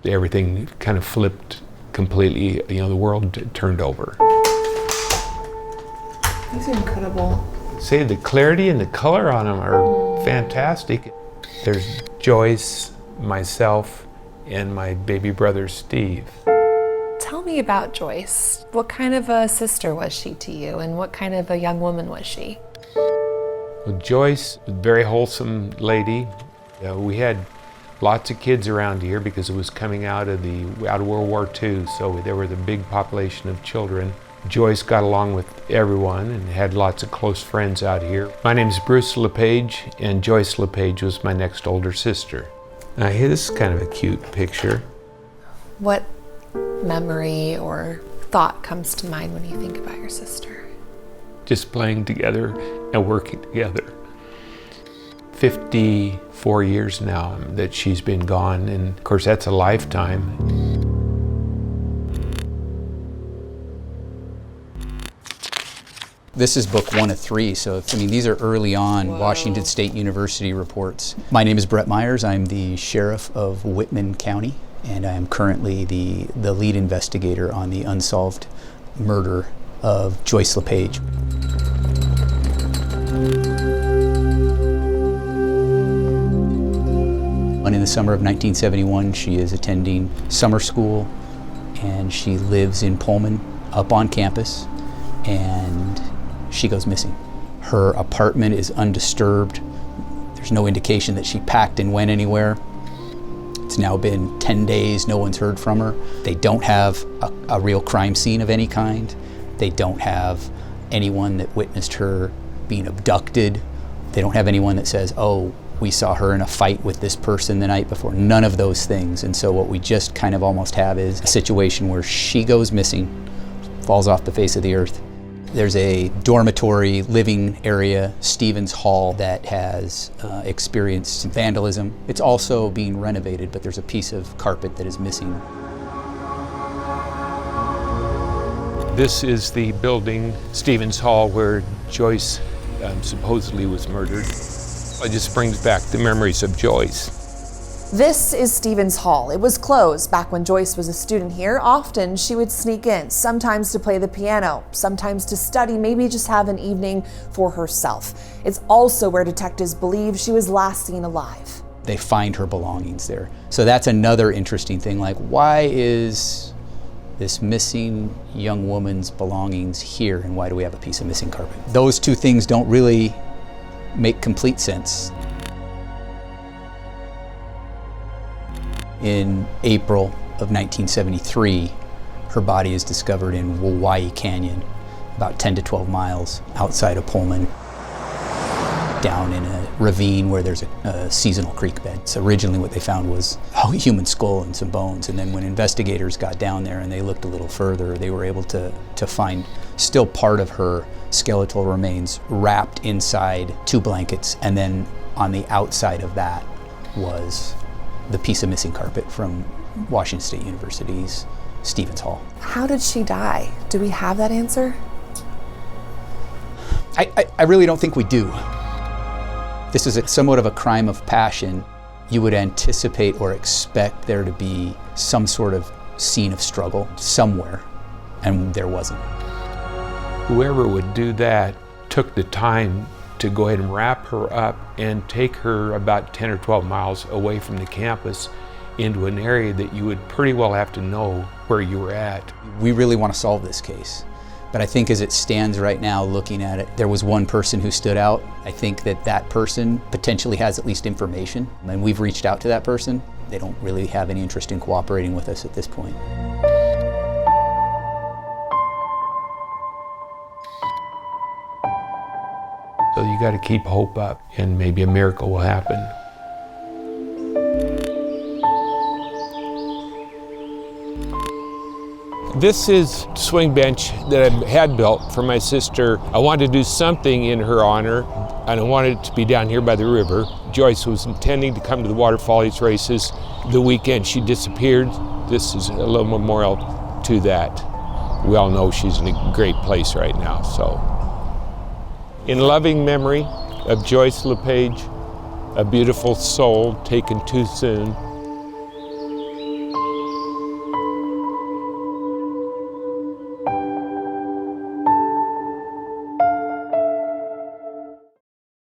everything kind of flipped completely. The world turned over. These are incredible. Say the clarity and the color on them are fantastic. There's Joyce, myself, and my baby brother Steve. Tell me about Joyce. What kind of a sister was she to you, and what kind of a young woman was she? Well, Joyce, a very wholesome lady. We had lots of kids around here because it was coming out of World War II, so there was a big population of children. Joyce got along with everyone and had lots of close friends out here. My name is Bruce LePage, and Joyce LePage was my next older sister. Now here, this is kind of a cute picture. What memory or thought comes to mind when you think about your sister? Just playing together and working together. 54 years now that she's been gone, and of course that's a lifetime. This is book 1 of 3, so these are early on Washington State University reports. My name is Brett Myers. I'm the sheriff of Whitman County, and I am currently the lead investigator on the unsolved murder of Joyce LePage. And in the summer of 1971, she is attending summer school, and she lives in Pullman, up on campus, and she goes missing. Her apartment is undisturbed. There's no indication that she packed and went anywhere. It's now been 10 days, no one's heard from her. They don't have a real crime scene of any kind. They don't have anyone that witnessed her being abducted. They don't have anyone that says, oh, we saw her in a fight with this person the night before. None of those things. And so what we just kind of almost have is a situation where she goes missing, falls off the face of the earth. There's a dormitory living area, Stevens Hall, that has experienced some vandalism. It's also being renovated, but there's a piece of carpet that is missing. This is the building, Stevens Hall, where Joyce supposedly was murdered. It just brings back the memories of Joyce. This is Stevens Hall. It was closed back when Joyce was a student here. Often she would sneak in, sometimes to play the piano, sometimes to study, maybe just have an evening for herself. It's also where detectives believe she was last seen alive. They find her belongings there. So that's another interesting thing, like why is this missing young woman's belongings here, and why do we have a piece of missing carpet? Those two things don't really make complete sense. In April of 1973, her body is discovered in Hawaii Canyon, about 10 to 12 miles outside of Pullman, down in a ravine where there's a seasonal creek bed. So originally what they found was a human skull and some bones, and then when investigators got down there and they looked a little further, they were able to find still part of her skeletal remains wrapped inside 2 blankets, and then on the outside of that was the piece of missing carpet from Washington State University's Stevens Hall. How did she die? Do we have that answer? I really don't think we do. This is somewhat of a crime of passion. You would anticipate or expect there to be some sort of scene of struggle somewhere, and there wasn't. Whoever would do that took the time to go ahead and wrap her up and take her about 10 or 12 miles away from the campus into an area that you would pretty well have to know where you were at. We really want to solve this case, but I think as it stands right now, looking at it, there was one person who stood out. I think that person potentially has at least information, and we've reached out to that person. They don't really have any interest in cooperating with us at this point. So you got to keep hope up, and maybe a miracle will happen. This is a swing bench that I had built for my sister. I wanted to do something in her honor, and I wanted it to be down here by the river. Joyce was intending to come to the water follies races. The weekend she disappeared. This is a little memorial to that. We all know she's in a great place right now, so. In loving memory of Joyce LePage, a beautiful soul taken too soon.